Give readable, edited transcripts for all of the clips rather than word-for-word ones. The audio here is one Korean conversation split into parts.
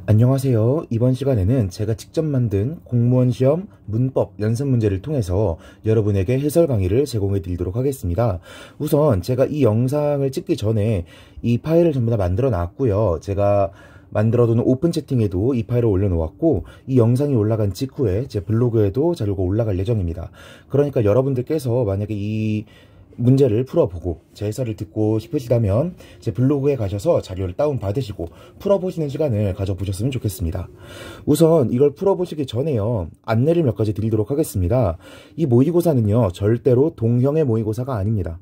안녕하세요. 이번 시간에는 제가 직접 만든 공무원 시험 문법 연습 문제를 통해서 여러분에게 해설 강의를 제공해 드리도록 하겠습니다. 우선 제가 이 영상을 찍기 전에 이 파일을 전부 다 만들어 놨고요. 제가 만들어둔 오픈 채팅에도 이 파일을 올려놓았고, 이 영상이 올라간 직후에 제 블로그에도 자료가 올라갈 예정입니다. 그러니까 여러분들께서 만약에 이 문제를 풀어보고 제 해설을 듣고 싶으시다면 제 블로그에 가셔서 자료를 다운받으시고 풀어보시는 시간을 가져보셨으면 좋겠습니다. 우선 이걸 풀어보시기 전에요, 안내를 몇 가지 드리도록 하겠습니다. 이 모의고사는요, 절대로 동형의 모의고사가 아닙니다.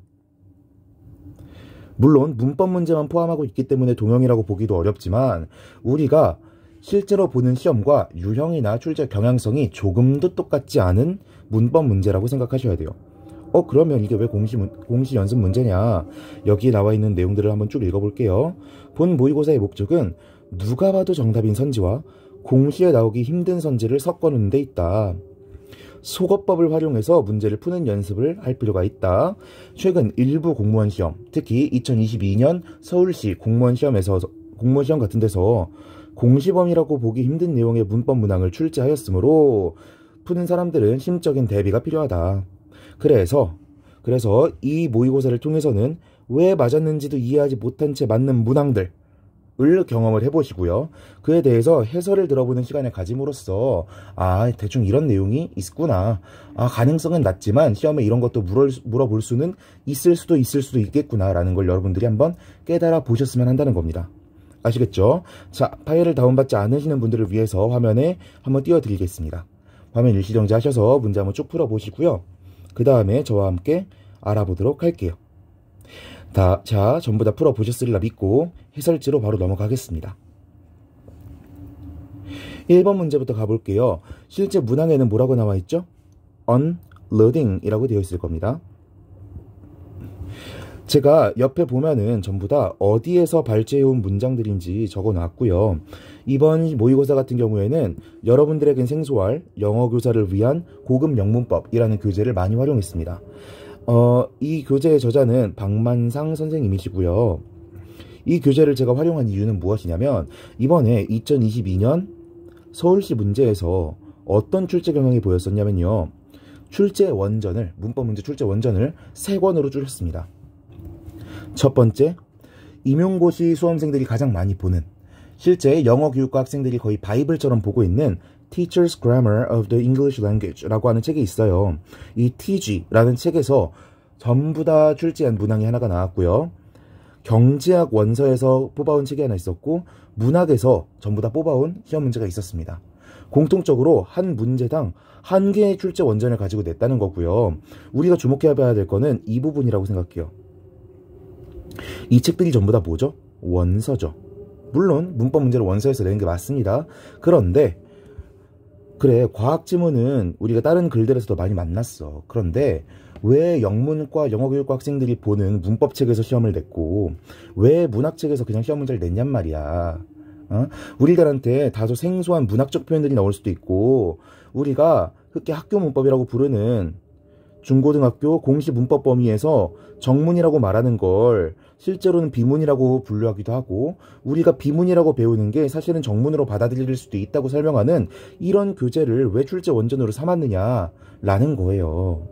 물론 문법 문제만 포함하고 있기 때문에 동형이라고 보기도 어렵지만, 우리가 실제로 보는 시험과 유형이나 출제 경향성이 조금도 똑같지 않은 문법 문제라고 생각하셔야 돼요. 그러면 이게 왜 공시 연습 문제냐? 여기 나와 있는 내용들을 한번 쭉 읽어볼게요. 본 모의고사의 목적은 누가 봐도 정답인 선지와 공시에 나오기 힘든 선지를 섞어놓는 데 있다. 속어법을 활용해서 문제를 푸는 연습을 할 필요가 있다. 최근 일부 공무원 시험, 특히 2022년 서울시 공무원 시험 같은 데서 공시범위라고 보기 힘든 내용의 문법 문항을 출제하였으므로 푸는 사람들은 심적인 대비가 필요하다. 그래서 이 모의고사를 통해서는 왜 맞았는지도 이해하지 못한 채 맞는 문항들을 경험을 해보시고요. 그에 대해서 해설을 들어보는 시간을 가짐으로써 대충 이런 내용이 있구나. 가능성은 낮지만 시험에 이런 것도 물어볼 수는 있을 수도 있겠구나 라는 걸 여러분들이 한번 깨달아 보셨으면 한다는 겁니다. 아시겠죠? 자, 파일을 다운받지 않으시는 분들을 위해서 화면에 한번 띄워드리겠습니다. 화면 일시정지 하셔서 문제 한번 쭉 풀어보시고요. 그 다음에 저와 함께 알아보도록 할게요. 자, 전부 다 풀어보셨으리라 믿고 해설지로 바로 넘어가겠습니다. 1번 문제부터 가볼게요. 실제 문항에는 뭐라고 나와 있죠? unloading 이라고 되어 있을 겁니다. 제가 옆에 보면은 전부 다 어디에서 발췌해온 문장들인지 적어 놨고요. 이번 모의고사 같은 경우에는 여러분들에겐 생소할 영어 교사를 위한 고급 영문법이라는 교재를 많이 활용했습니다. 이 교재의 저자는 박만상 선생님이시고요. 이 교재를 제가 활용한 이유는 무엇이냐면, 이번에 2022년 서울시 문제에서 어떤 출제 경향이 보였었냐면요, 문법 문제 출제 원전을 3권으로 줄였습니다. 첫 번째, 임용고시 수험생들이 가장 많이 보는, 실제 영어 교육과 학생들이 거의 바이블처럼 보고 있는 Teacher's Grammar of the English Language 라고 하는 책이 있어요. 이 TG라는 책에서 전부 다 출제한 문항이 하나가 나왔고요. 경제학 원서에서 뽑아온 책이 하나 있었고, 문학에서 전부 다 뽑아온 시험 문제가 있었습니다. 공통적으로 한 문제당 1개의 출제 원전을 가지고 냈다는 거고요. 우리가 주목해봐야 될 거는 이 부분이라고 생각해요. 이 책들이 전부 다 뭐죠? 원서죠. 물론 문법 문제를 원서에서 내는 게 맞습니다. 그런데 그래, 과학 지문은 우리가 다른 글들에서도 많이 만났어. 그런데 왜 영문과 영어교육과 학생들이 보는 문법책에서 시험을 냈고 왜 문학책에서 그냥 시험 문제를 냈냔 말이야. 우리들한테 다소 생소한 문학적 표현들이 나올 수도 있고, 우리가 흔히 학교 문법이라고 부르는 중고등학교 공시 문법 범위에서 정문이라고 말하는 걸 실제로는 비문이라고 분류하기도 하고, 우리가 비문이라고 배우는 게 사실은 정문으로 받아들일 수도 있다고 설명하는 이런 교재를 왜 출제 원전으로 삼았느냐라는 거예요.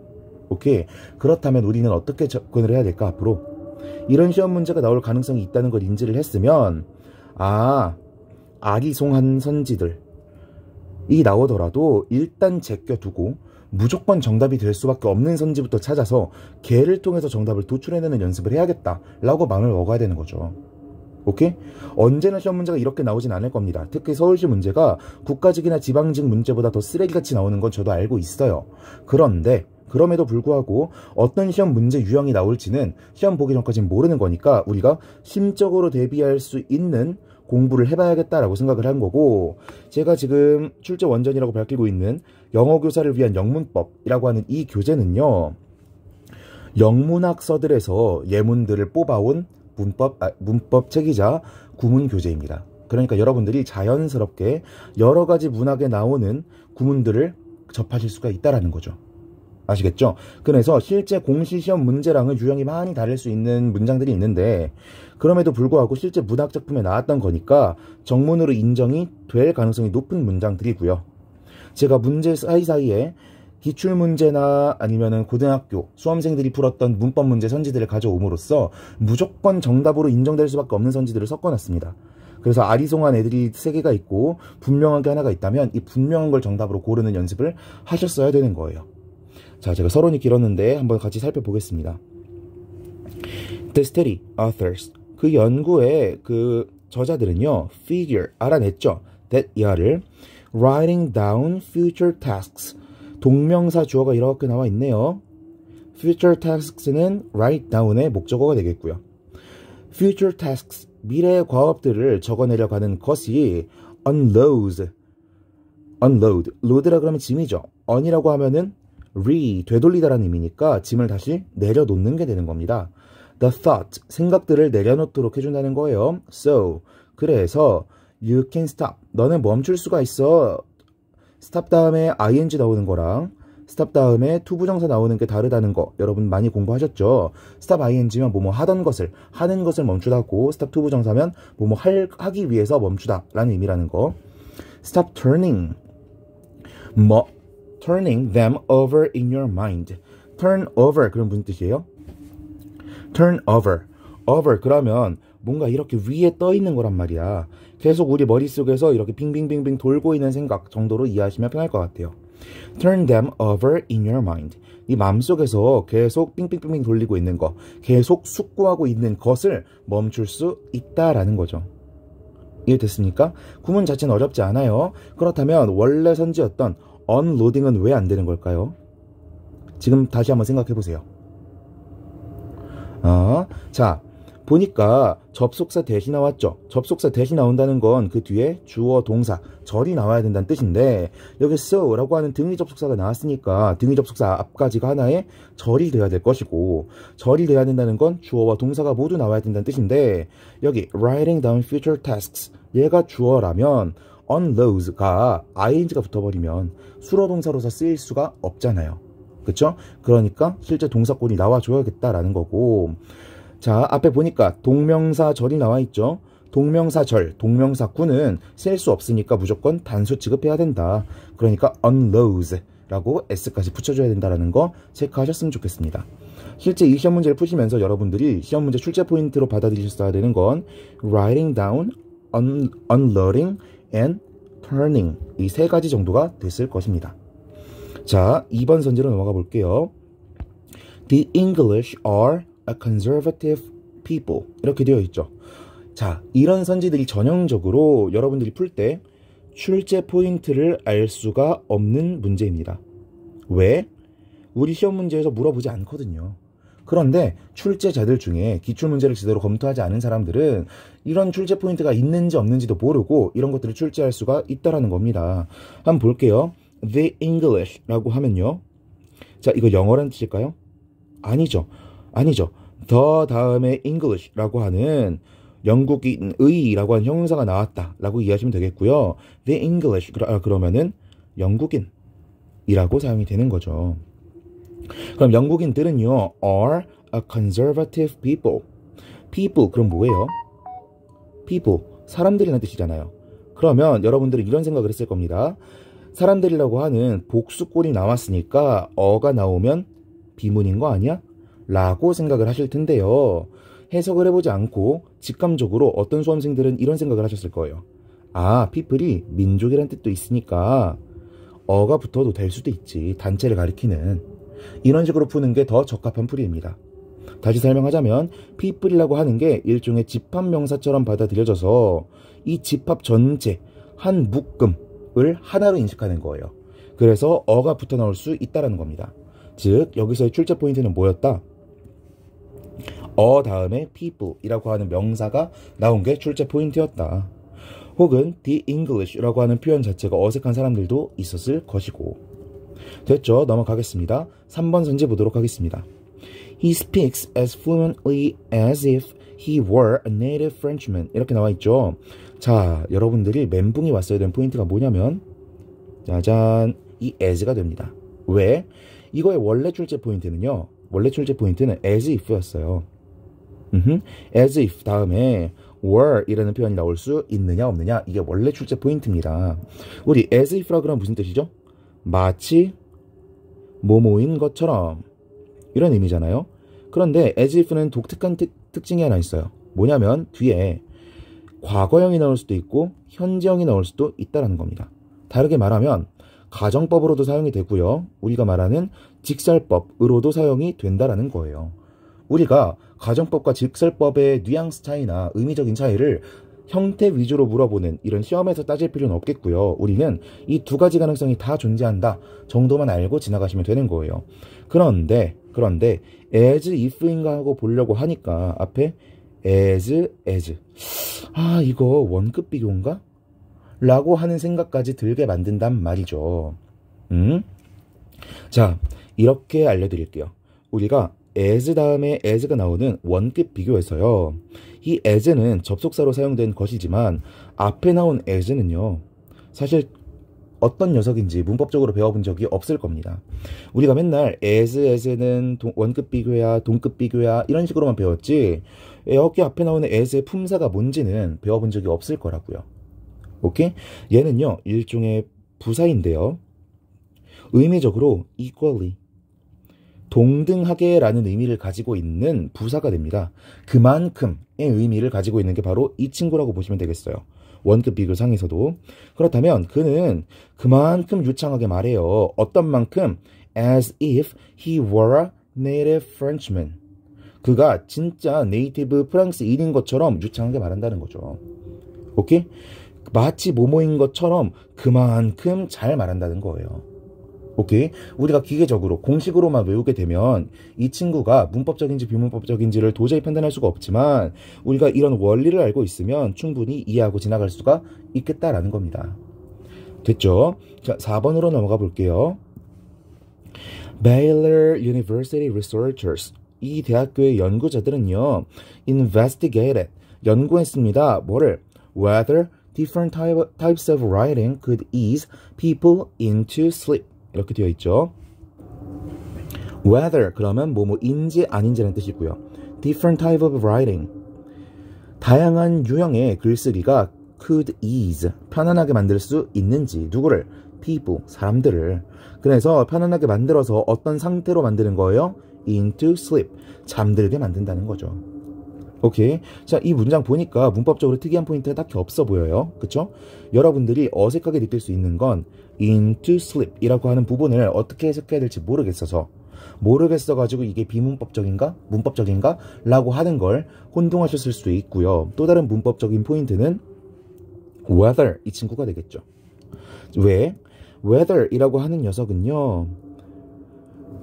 오케이. 그렇다면 우리는 어떻게 접근을 해야 될까? 앞으로 이런 시험 문제가 나올 가능성이 있다는 걸 인지를 했으면, 아리송한 선지들이 나오더라도 일단 제껴두고 무조건 정답이 될 수밖에 없는 선지부터 찾아서 걔를 통해서 정답을 도출해내는 연습을 해야겠다라고 마음을 먹어야 되는 거죠. 오케이? 언제나 시험 문제가 이렇게 나오진 않을 겁니다. 특히 서울시 문제가 국가직이나 지방직 문제보다 더 쓰레기같이 나오는 건 저도 알고 있어요. 그런데 그럼에도 불구하고 어떤 시험 문제 유형이 나올지는 시험 보기 전까지는 모르는 거니까 우리가 심적으로 대비할 수 있는 공부를 해봐야겠다라고 생각을 한 거고, 제가 지금 출제 원전이라고 밝히고 있는 영어 교사를 위한 영문법이라고 하는 이 교재는요, 영문학서들에서 예문들을 뽑아온 문법책이자 구문 교재입니다. 그러니까 여러분들이 자연스럽게 여러 가지 문학에 나오는 구문들을 접하실 수가 있다라는 거죠. 아시겠죠? 그래서 실제 공시시험 문제랑은 유형이 많이 다를 수 있는 문장들이 있는데 그럼에도 불구하고 실제 문학작품에 나왔던 거니까 정문으로 인정이 될 가능성이 높은 문장들이고요. 제가 문제 사이사이에 기출문제나 아니면은 고등학교 수험생들이 풀었던 문법 문제 선지들을 가져옴으로써 무조건 정답으로 인정될 수밖에 없는 선지들을 섞어놨습니다. 그래서 아리송한 애들이 3개가 있고 분명하게 하나가 있다면 이 분명한 걸 정답으로 고르는 연습을 하셨어야 되는 거예요. 자, 제가 서론이 길었는데 한번 같이 살펴보겠습니다. The study authors, 그 연구의 그 저자들은요, figure, 알아냈죠. that 이하를 writing down future tasks, 동명사 주어가 이렇게 나와 있네요. future tasks는 write down의 목적어가 되겠고요. future tasks, 미래의 과업들을 적어내려고 하는 것이 unload, load라 그러면 짐이죠. on이라고 하면은 되돌리다라는 의미니까 짐을 다시 내려놓는 게 되는 겁니다. The thought, 생각들을 내려놓도록 해준다는 거예요. So, 그래서 you can stop, 너는 멈출 수가 있어. stop 다음에 ing 나오는 거랑 stop 다음에 투부정사 나오는 게 다르다는 거 여러분 많이 공부하셨죠? stop ing면 뭐뭐 하던 것을, 하는 것을 멈추다고 stop 투부정사면 뭐뭐 하기 위해서 멈추다 라는 의미라는 거. stop turning, turning them over in your mind. turn over 그런 무슨 뜻이에요? turn over, 그러면 뭔가 이렇게 위에 떠 있는 거란 말이야. 계속 우리 머릿속에서 이렇게 빙빙빙빙 돌고 있는 생각 정도로 이해하시면 편할 것 같아요. turn them over in your mind. 이 마음속에서 계속 빙빙빙빙 돌리고 있는 거, 계속 숙고하고 있는 것을 멈출 수 있다라는 거죠. 이해됐습니까? 구문 자체는 어렵지 않아요. 그렇다면 원래 선지였던 unloading은 왜 안 되는 걸까요? 지금 다시 한번 생각해 보세요. 자, 보니까 접속사 대시 나왔죠. 접속사 대시 나온다는 건 그 뒤에 주어, 동사, 절이 나와야 된다는 뜻인데 여기 so라고 하는 등위 접속사가 나왔으니까 등위 접속사 앞까지가 하나의 절이 돼야 될 것이고 절이 돼야 된다는 건 주어와 동사가 모두 나와야 된다는 뜻인데 여기 writing down future tasks, 얘가 주어라면 unload가 ing가 붙어버리면 수로동사로서 쓰일 수가 없잖아요. 그쵸? 그러니까 실제 동사권이 나와줘야겠다라는 거고, 자, 앞에 보니까 동명사절이 나와 있죠. 동명사절, 동명사구는 쓸 수 없으니까 무조건 단수 취급해야 된다. 그러니까 unloads라고 s까지 붙여줘야 된다는 거 체크하셨으면 좋겠습니다. 실제 이 시험 문제를 푸시면서 여러분들이 시험 문제 출제 포인트로 받아들이셨어야 되는 건 writing down, unloading, and turning, 이 3가지 정도가 됐을 것입니다. 자, 2번 선지로 넘어가 볼게요. The English are a conservative people, 이렇게 되어 있죠. 자, 이런 선지들이 전형적으로 여러분들이 풀 때 출제 포인트를 알 수가 없는 문제입니다. 왜? 우리 시험 문제에서 물어보지 않거든요. 그런데 출제자들 중에 기출문제를 제대로 검토하지 않은 사람들은 이런 출제 포인트가 있는지 없는지도 모르고 이런 것들을 출제할 수가 있다라는 겁니다. 한번 볼게요. The English라고 하면요. 자, 이거 영어라는 뜻일까요? 아니죠. the 다음에 English라고 하는 영국인의라고 하는 형용사가 나왔다라고 이해하시면 되겠고요. The English, 그러면은 영국인이라고 사용이 되는 거죠. 그럼 영국인들은요, are a conservative people. people, 그럼 뭐예요? people, 사람들이라는 뜻이잖아요. 그러면 여러분들은 이런 생각을 했을 겁니다. 사람들이라고 하는 복수꼴이 나왔으니까 어가 나오면 비문인 거 아니야? 라고 생각을 하실 텐데요. 해석을 해보지 않고 직감적으로 어떤 수험생들은 이런 생각을 하셨을 거예요. 아, people이 민족이라는 뜻도 있으니까 어가 붙어도 될 수도 있지, 단체를 가리키는. 이런 식으로 푸는 게 더 적합한 풀이입니다. 다시 설명하자면 people이라고 하는 게 일종의 집합명사처럼 받아들여져서 이 집합 전체, 한 묶음을 하나로 인식하는 거예요. 그래서 어가 붙어 나올 수 있다는 겁니다. 즉 여기서의 출제 포인트는 뭐였다? 어 다음에 people이라고 하는 명사가 나온 게 출제 포인트였다. 혹은 the English라고 하는 표현 자체가 어색한 사람들도 있었을 것이고. 됐죠? 넘어가겠습니다. 3번 선지 보도록 하겠습니다. He speaks as fluently as if he were a native Frenchman. 이렇게 나와 있죠. 자, 여러분들이 멘붕이 왔어야 되는 포인트가 뭐냐면 짜잔, 이 as가 됩니다. 왜? 이거의 원래 출제 포인트는요. 원래 출제 포인트는 as if였어요. as if 다음에 were 이라는 표현이 나올 수 있느냐 없느냐, 이게 원래 출제 포인트입니다. 우리 as if라 그러면 무슨 뜻이죠? 마치 뭐뭐인 것처럼 이런 의미잖아요. 그런데 as if는 독특한 특징이 하나 있어요. 뭐냐면 뒤에 과거형이 나올 수도 있고 현재형이 나올 수도 있다라는 겁니다. 다르게 말하면 가정법으로도 사용이 되고요. 우리가 말하는 직설법으로도 사용이 된다라는 거예요. 우리가 가정법과 직설법의 뉘앙스 차이나 의미적인 차이를 형태 위주로 물어보는 이런 시험에서 따질 필요는 없겠고요. 우리는 이 두 가지 가능성이 다 존재한다 정도만 알고 지나가시면 되는 거예요. 그런데 as if인가 하고 보려고 하니까 앞에 as 이거 원급 비교인가? 라고 하는 생각까지 들게 만든단 말이죠. 자, 이렇게 알려드릴게요. 우리가 as 다음에 as가 나오는 원급 비교에서요, 이 as는 접속사로 사용된 것이지만 앞에 나온 as는요, 사실 어떤 녀석인지 문법적으로 배워본 적이 없을 겁니다. 우리가 맨날 as는 원급 비교야, 동급 비교야 이런 식으로만 배웠지, 여기 앞에 나오는 as의 품사가 뭔지는 배워본 적이 없을 거라고요. 오케이? 얘는요, 일종의 부사인데요, 의미적으로 equally, 동등하게 라는 의미를 가지고 있는 부사가 됩니다. 그만큼의 의미를 가지고 있는 게 바로 이 친구라고 보시면 되겠어요. 원급 비교 상에서도. 그렇다면 그는 그만큼 유창하게 말해요. 어떤 만큼? As if he were a native Frenchman. 그가 진짜 네이티브 프랑스인인 것처럼 유창하게 말한다는 거죠. 오케이? 마치 뭐뭐인 것처럼 그만큼 잘 말한다는 거예요. 오케이? 우리가 기계적으로 공식으로만 외우게 되면 이 친구가 문법적인지 비문법적인지를 도저히 판단할 수가 없지만, 우리가 이런 원리를 알고 있으면 충분히 이해하고 지나갈 수가 있겠다라는 겁니다. 됐죠? 자, 4번으로 넘어가 볼게요. Baylor University Researchers, 이 대학교의 연구자들은요, investigated, 연구했습니다. 뭐를? Whether different types of writing could ease people into sleep. 이렇게 되어 있죠. Whether 그러면 뭐뭐인지 아닌지라는 뜻이고요. Different type of writing, 다양한 유형의 글쓰기가 could ease, 편안하게 만들 수 있는지, 누구를? people, 사람들을. 그래서 편안하게 만들어서 어떤 상태로 만드는 거예요? into sleep, 잠들게 만든다는 거죠. 오케이. 자, 이 문장 보니까 문법적으로 특이한 포인트가 딱히 없어 보여요. 그쵸? 여러분들이 어색하게 느낄 수 있는 건 into sleep 이라고 하는 부분을 어떻게 해석해야 될지 모르겠어가지고 이게 비문법적인가? 문법적인가? 라고 하는 걸 혼동하셨을 수도 있고요. 또 다른 문법적인 포인트는 whether, 이 친구가 되겠죠. 왜? whether 이라고 하는 녀석은요,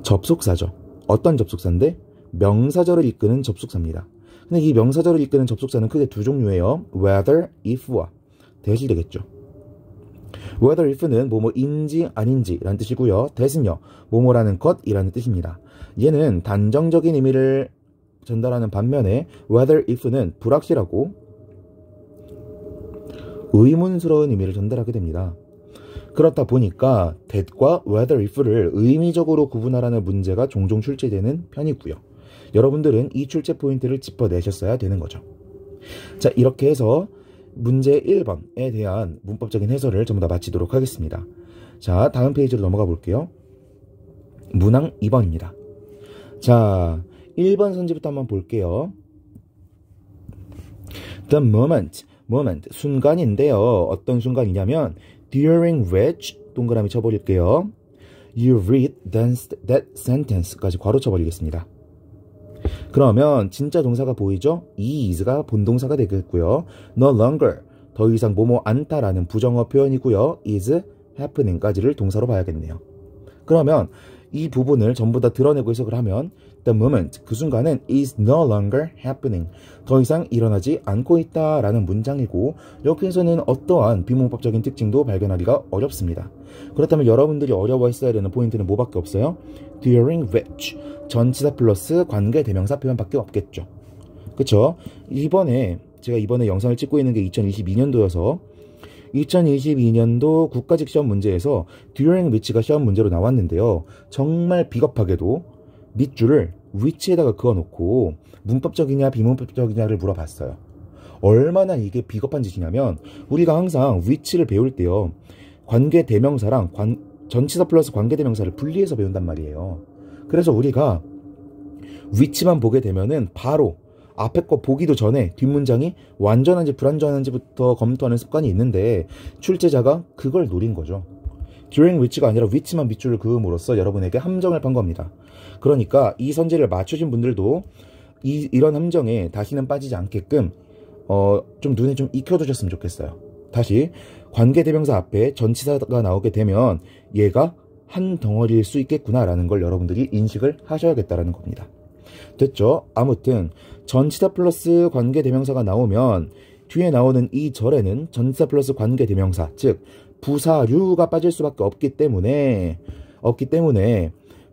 접속사죠. 어떤 접속사인데? 명사절을 이끄는 접속사입니다. 근데 이 명사절을 이끄는 접속사는 크게 두 종류예요. whether, if와 that이 되겠죠. whether if는 뭐뭐인지 아닌지 라는 뜻이고요. that은요, 뭐뭐라는 것이라는 뜻입니다. 얘는 단정적인 의미를 전달하는 반면에 whether if는 불확실하고 의문스러운 의미를 전달하게 됩니다. 그렇다 보니까 that과 whether if를 의미적으로 구분하라는 문제가 종종 출제되는 편이고요. 여러분들은 이 출제 포인트를 짚어내셨어야 되는 거죠. 자, 이렇게 해서 문제 1번에 대한 문법적인 해설을 전부 다 마치도록 하겠습니다. 자, 다음 페이지로 넘어가 볼게요. 문항 2번입니다. 자, 1번 선지부터 한번 볼게요. The moment, 순간인데요. 어떤 순간이냐면 during which, 동그라미 쳐버릴게요. You read that sentence까지 괄호 쳐버리겠습니다. 그러면 진짜 동사가 보이죠? is가 본동사가 되겠고요. no longer, 더 이상 뭐뭐 않다라는 부정어 표현이고요. is happening까지를 동사로 봐야겠네요. 그러면 이 부분을 전부 다 드러내고 해석을 하면 the moment, 그 순간은 is no longer happening, 더 이상 일어나지 않고 있다라는 문장이고, 여기에서는 어떠한 비문법적인 특징도 발견하기가 어렵습니다. 그렇다면 여러분들이 어려워했어야 되는 포인트는 뭐밖에 없어요? during which, 전치사 플러스 관계 대명사 표현밖에 없겠죠. 그쵸? 제가 이번에 영상을 찍고 있는 게 2022년도여서 2022년도 국가직 시험 문제에서 during which가 시험 문제로 나왔는데요. 정말 비겁하게도 밑줄을 which에다가 그어놓고 문법적이냐 비문법적이냐를 물어봤어요. 얼마나 이게 비겁한 짓이냐면 우리가 항상 which를 배울 때요. 관계대명사랑 전치사 플러스 관계대명사를 분리해서 배운단 말이에요. 그래서 우리가 which만 보게 되면은 바로 앞에 거 보기도 전에 뒷문장이 완전한지 불완전한지부터 검토하는 습관이 있는데 출제자가 그걸 노린 거죠. during which가 아니라 which만 밑줄을 그음으로써 여러분에게 함정을 판 겁니다. 그러니까 이 선지를 맞추신 분들도 이런 함정에 다시는 빠지지 않게끔 좀 눈에 좀 익혀두셨으면 좋겠어요. 다시 관계대명사 앞에 전치사가 나오게 되면 얘가 한 덩어리일 수 있겠구나라는 걸 여러분들이 인식을 하셔야겠다라는 겁니다. 됐죠? 아무튼 전치사 플러스 관계대명사가 나오면 뒤에 나오는 이 절에는 전치사 플러스 관계대명사, 즉 부사류가 빠질 수밖에 없기 때문에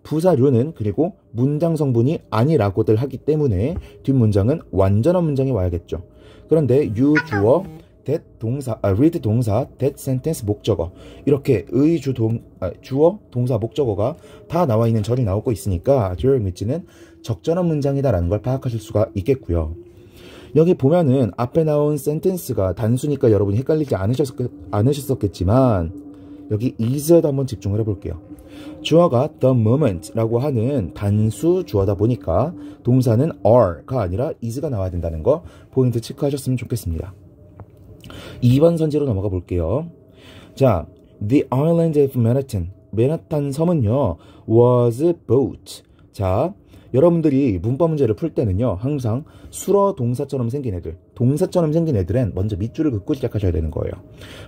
부사류는 그리고 문장 성분이 아니라고들 하기 때문에 뒷문장은 완전한 문장이 와야겠죠. 그런데 you, 주어, that 동사, read 동사, that sentence 목적어 이렇게 주어, 동사, 목적어가 다 나와 있는 절이 나오고 있으니까 during which는 적절한 문장이다라는 걸 파악하실 수가 있겠고요. 여기 보면은 앞에 나온 sentence가 단수니까 여러분이 헷갈리지 않으셨겠지만 여기 is에도 한번 집중을 해볼게요. 주어가 the moment라고 하는 단수 주어다 보니까 동사는 are가 아니라 is가 나와야 된다는 거 포인트 체크하셨으면 좋겠습니다. 2번 선지로 넘어가 볼게요. 자, the island of Manhattan, 맨하탄 섬은요 was built. 자, 여러분들이 문법 문제를 풀 때는요 항상 수러 동사처럼 생긴 애들은 먼저 밑줄을 긋고 시작하셔야 되는 거예요.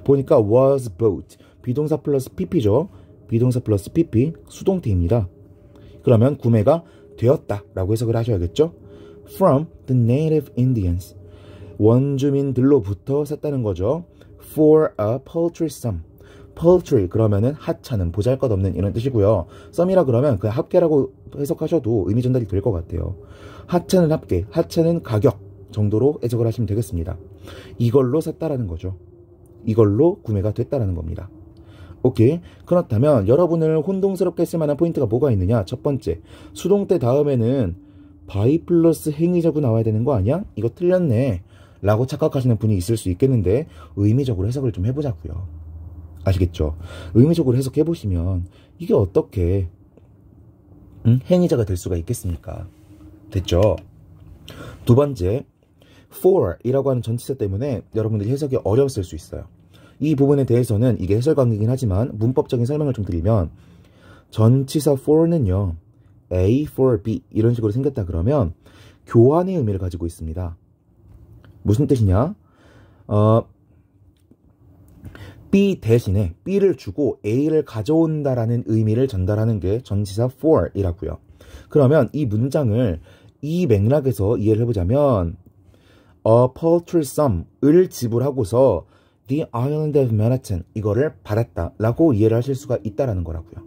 보니까 was built, 비동사 플러스 pp죠. 비동사 플러스 pp, 수동태입니다. 그러면 구매가 되었다 라고 해석을 하셔야겠죠. From the native Indians, 원주민들로부터 샀다는 거죠. For a paltry sum, paltry 그러면은 하찮은, 보잘것없는 이런 뜻이고요. 썸이라 그러면 그냥 합계라고 해석하셔도 의미 전달이 될 것 같아요. 하찮은 합계, 하찮은 가격 정도로 해석을 하시면 되겠습니다. 이걸로 샀다라는 거죠. 이걸로 구매가 됐다라는 겁니다. 오케이. 그렇다면 여러분을 혼동스럽게 했을 만한 포인트가 뭐가 있느냐? 첫 번째, 수동태 다음에는 by 플러스 행위적으로 나와야 되는 거 아니야? 이거 틀렸네 라고 착각하시는 분이 있을 수 있겠는데 의미적으로 해석을 좀 해보자고요. 아시겠죠? 의미적으로 해석해보시면 이게 어떻게 행위자가 될 수가 있겠습니까? 됐죠? 두 번째, for 이라고 하는 전치사 때문에 여러분들이 해석이 어려웠을 수 있어요. 이 부분에 대해서는 이게 해설 강의이긴 하지만 문법적인 설명을 좀 드리면 전치사 for는요 A for B 이런 식으로 생겼다 그러면 교환의 의미를 가지고 있습니다. 무슨 뜻이냐? B 대신에 B를 주고 A를 가져온다라는 의미를 전달하는 게 전치사 for이라고요. 그러면 이 문장을 이 맥락에서 이해를 해보자면 a paltry sum을 지불하고서 The Island of Manhattan 이거를 받았다 라고 이해를 하실 수가 있다라는 거라고요.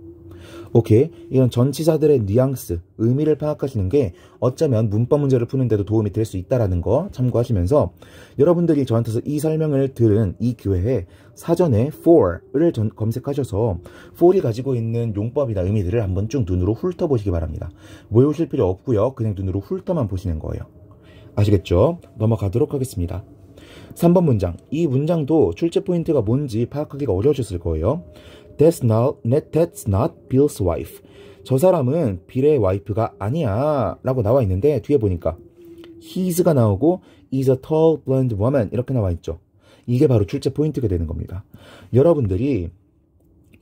오케이, 이런 전치사들의 뉘앙스, 의미를 파악하시는 게 어쩌면 문법 문제를 푸는데도 도움이 될 수 있다라는 거 참고하시면서 여러분들이 저한테서 이 설명을 들은 이 기회에 사전에 for를 검색하셔서 for이 가지고 있는 용법이나 의미들을 한번 쭉 눈으로 훑어보시기 바랍니다. 외우실 필요 없고요. 그냥 눈으로 훑어만 보시는 거예요. 아시겠죠? 넘어가도록 하겠습니다. 3번 문장. 이 문장도 출제 포인트가 뭔지 파악하기가 어려우셨을 거예요. That's not Bill's wife. 저 사람은 빌의 와이프가 아니야 라고 나와 있는데 뒤에 보니까 his가 나오고 is a tall blonde woman 이렇게 나와 있죠. 이게 바로 출제 포인트가 되는 겁니다. 여러분들이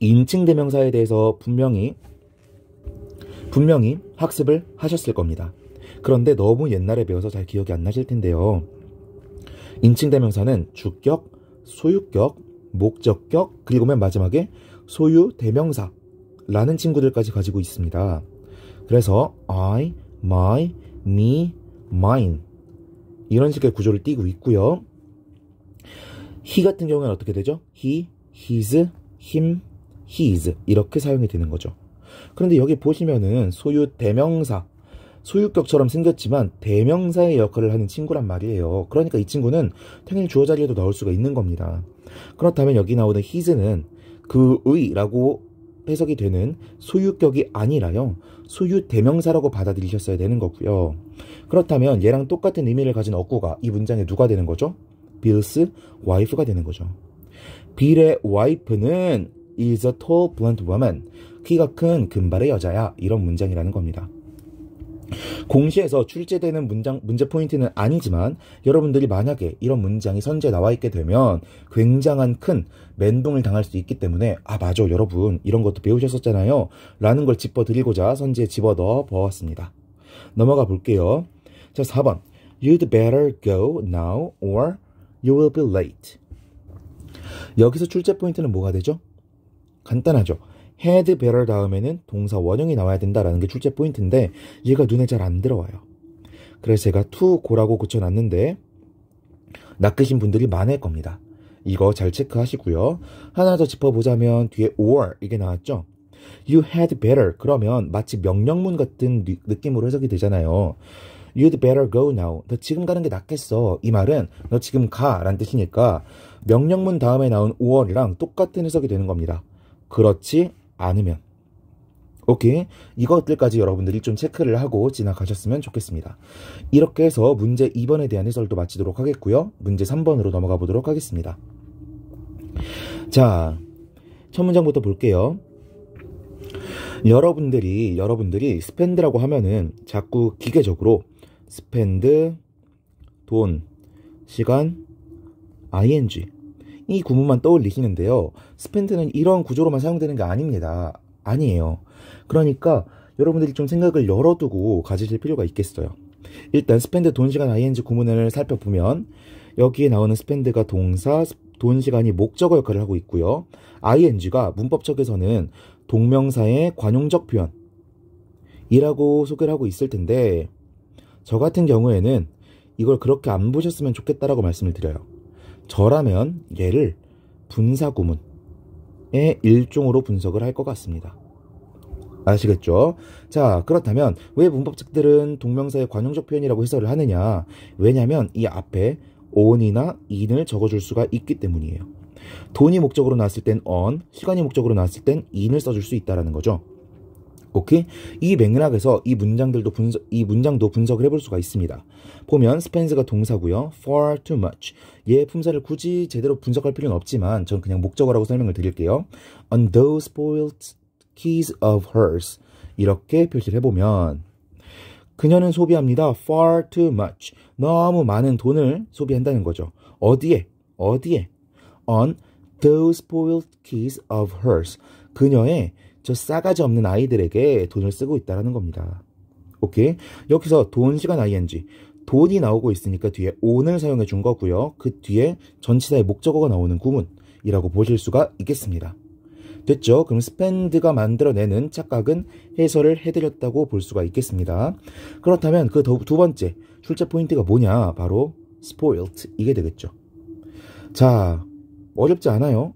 인칭 대명사에 대해서 분명히 학습을 하셨을 겁니다. 그런데 너무 옛날에 배워서 잘 기억이 안 나실 텐데요. 인칭 대명사는 주격, 소유격, 목적격, 그리고 맨 마지막에 소유 대명사라는 친구들까지 가지고 있습니다. 그래서 I, my, me, mine 이런 식의 구조를 띠고 있고요. he 같은 경우에는 어떻게 되죠? he, his, him, his 이렇게 사용이 되는 거죠. 그런데 여기 보시면은 소유 대명사, 소유격처럼 생겼지만 대명사의 역할을 하는 친구란 말이에요. 그러니까 이 친구는 당연히 주어 자리에도 나올 수가 있는 겁니다. 그렇다면 여기 나오는 his는 그의라고 해석이 되는 소유격이 아니라요. 소유 대명사라고 받아들이셨어야 되는 거고요. 그렇다면 얘랑 똑같은 의미를 가진 어구가 이 문장에 누가 되는 거죠? Bill's wife가 되는 거죠. 빌의 wife는 is a tall blonde woman. 키가 큰 금발의 여자야. 이런 문장이라는 겁니다. 공시에서 출제되는 문제 포인트는 아니지만 여러분들이 만약에 이런 문장이 선지에 나와 있게 되면 굉장한 큰 멘붕을 당할 수 있기 때문에 맞아 여러분 이런 것도 배우셨었잖아요 라는 걸 짚어드리고자 선지에 집어넣어 보았습니다. 넘어가 볼게요. 자 4번 You'd better go now or you will be late. 여기서 출제 포인트는 뭐가 되죠? 간단하죠. had better 다음에는 동사 원형이 나와야 된다라는 게 출제 포인트인데 얘가 눈에 잘 안 들어와요. 그래서 제가 to go라고 고쳐놨는데 낚으신 분들이 많을 겁니다. 이거 잘 체크하시고요. 하나 더 짚어보자면 뒤에 or 이게 나왔죠. You had better 그러면 마치 명령문 같은 느낌으로 해석이 되잖아요. You'd better go now. 너 지금 가는 게 낫겠어. 이 말은 너 지금 가 라는 뜻이니까 명령문 다음에 나온 or이랑 똑같은 해석이 되는 겁니다. 그렇지 않으면 오케이 이것들까지 여러분들이 좀 체크를 하고 지나가셨으면 좋겠습니다. 이렇게 해서 문제 2번에 대한 해설도 마치도록 하겠고요. 문제 3번으로 넘어가 보도록 하겠습니다. 자, 첫 문장부터 볼게요. 여러분들이 spend라고 하면은 자꾸 기계적으로 spend, 돈, 시간, ing 이 구문만 떠올리시는데요. spend는 이런 구조로만 사용되는 게 아닙니다. 아니에요. 그러니까 여러분들이 좀 생각을 열어두고 가지실 필요가 있겠어요. 일단 spend, 돈, 시간, ing 구문을 살펴보면 여기에 나오는 spend가 동사, 돈, 시간이 목적어 역할을 하고 있고요. ing가 문법적에서는 동명사의 관용적 표현이라고 소개를 하고 있을 텐데 저 같은 경우에는 이걸 그렇게 안 보셨으면 좋겠다라고 말씀을 드려요. 저라면 얘를 분사구문의 일종으로 분석을 할 것 같습니다. 아시겠죠? 자, 그렇다면 왜 문법책들은 동명사의 관용적 표현이라고 해석을 하느냐? 왜냐면 이 앞에 on이나 in을 적어줄 수가 있기 때문이에요. 돈이 목적으로 나왔을 땐 on, 시간이 목적으로 나왔을 땐 in을 써줄 수 있다는 거죠. 오케이? 이 맥락에서 이 문장도 분석을 해볼 수가 있습니다. 보면 spends가 동사고요. far too much. 얘 품사를 굳이 제대로 분석할 필요는 없지만 전 그냥 목적어라고 설명을 드릴게요. On those spoiled keys of hers. 이렇게 표시를 해보면 그녀는 소비합니다. far too much. 너무 많은 돈을 소비한다는 거죠. 어디에? On those spoiled keys of hers. 그녀의 저 싸가지 없는 아이들에게 돈을 쓰고 있다는 겁니다. 오케이? 여기서 돈, 시간, ing. 돈이 나오고 있으니까 뒤에 on을 사용해 준 거고요. 그 뒤에 전치사의 목적어가 나오는 구문이라고 보실 수가 있겠습니다. 됐죠? 그럼 spend가 만들어내는 착각은 해설을 해드렸다고 볼 수가 있겠습니다. 그렇다면 그 두 번째 출제 포인트가 뭐냐? 바로 spoiled. 이게 되겠죠. 자, 어렵지 않아요.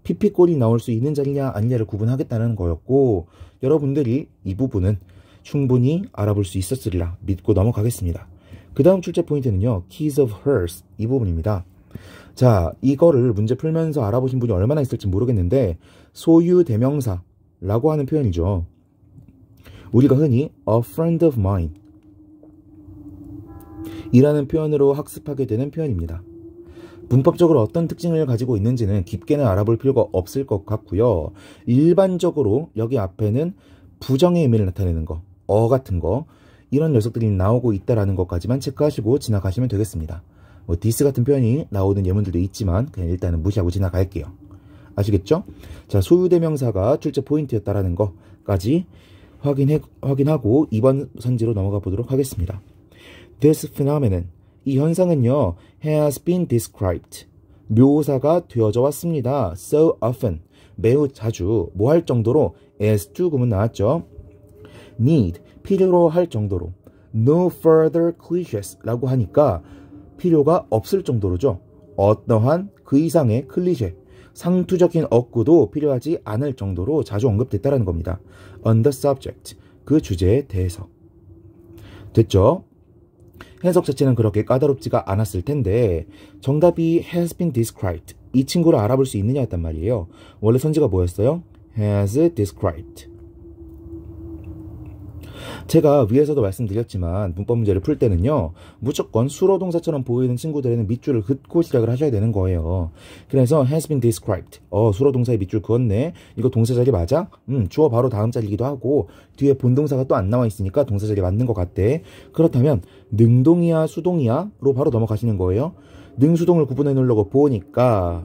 피피꼴이 나올 수 있는 자리냐 아니냐를 구분하겠다는 거였고 여러분들이 이 부분은 충분히 알아볼 수 있었으리라 믿고 넘어가겠습니다. 그 다음 출제 포인트는요. keys of hers 이 부분입니다. 자, 이거를 문제 풀면서 알아보신 분이 얼마나 있을지 모르겠는데 소유 대명사라고 하는 표현이죠. 우리가 흔히 a friend of mine 이라는 표현으로 학습하게 되는 표현입니다. 문법적으로 어떤 특징을 가지고 있는지는 깊게는 알아볼 필요가 없을 것 같고요. 일반적으로 여기 앞에는 부정의 의미를 나타내는 거, 같은 거 이런 녀석들이 나오고 있다라는 것까지만 체크하시고 지나가시면 되겠습니다. 뭐 this 같은 표현이 나오는 예문들도 있지만 그냥 일단은 무시하고 지나갈게요. 아시겠죠? 자, 소유대명사가 출제 포인트였다라는 것까지 확인하고 2번 선지로 넘어가 보도록 하겠습니다. This phenomenon 이 현상은요, has been described. 묘사가 되어져 왔습니다. So often. 매우 자주. 뭐 할 정도로? as to 구문 나왔죠. need. 필요로 할 정도로. no further cliches. 라고 하니까 필요가 없을 정도로죠. 어떠한 그 이상의 클리셰. 상투적인 어구도 필요하지 않을 정도로 자주 언급됐다는 겁니다. on the subject. 그 주제에 대해서. 됐죠? 해석 자체는 그렇게 까다롭지가 않았을 텐데 정답이 has been described 이 친구를 알아볼 수 있느냐 했단 말이에요. 원래 선지가 뭐였어요? has described. 제가 위에서도 말씀드렸지만 문법 문제를 풀 때는요, 무조건 수로 동사처럼 보이는 친구들에는 밑줄을 긋고 시작을 하셔야 되는 거예요. 그래서 has been described. 수로 동사에 밑줄 그었네. 이거 동사 자리 맞아? 주어 바로 다음 자리이기도 하고 뒤에 본동사가 또 안 나와 있으니까 동사 자리 맞는 것 같대. 그렇다면 능동이야 수동이야로 바로 넘어가시는 거예요. 능수동을 구분해 놓으려고 보니까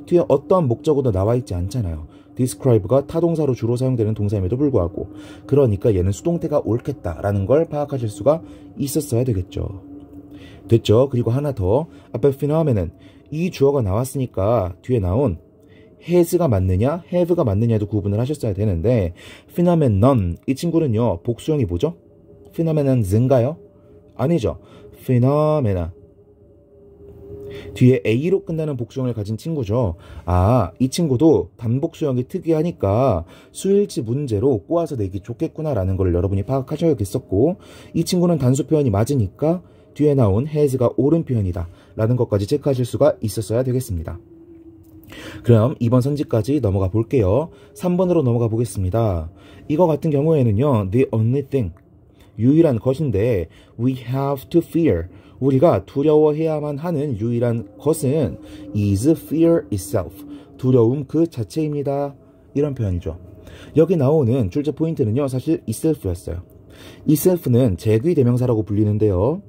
뒤에 어떠한 목적어도 나와 있지 않잖아요. describe가 타동사로 주로 사용되는 동사임에도 불구하고, 그러니까 얘는 수동태가 옳겠다라는 걸 파악하실 수가 있었어야 되겠죠. 됐죠? 그리고 하나 더, 앞에 phenomen은 이 주어가 나왔으니까 뒤에 나온 has가 맞느냐 have가 맞느냐도 구분을 하셨어야 되는데, phenomenon 이 친구는요 복수형이 뭐죠? phenomenon인가요? 아니죠. phenomena 뒤에 A로 끝나는 복수형을 가진 친구죠. 이 친구도 단복수형이 특이하니까 수일치 문제로 꼬아서 내기 좋겠구나라는 걸 여러분이 파악하셔야겠었고, 이 친구는 단수 표현이 맞으니까 뒤에 나온 has가 옳은 표현이다 라는 것까지 체크하실 수가 있었어야 되겠습니다. 그럼 2번 선지까지 넘어가 볼게요. 3번으로 넘어가 보겠습니다. 이거 같은 경우에는요, the only thing, 유일한 것인데 we have to fear, 우리가 두려워해야만 하는 유일한 것은 is fear itself, 두려움 그 자체입니다. 이런 표현이죠. 여기 나오는 출제 포인트는요, 사실 itself였어요. itself는 제귀대명사라고 불리는데요,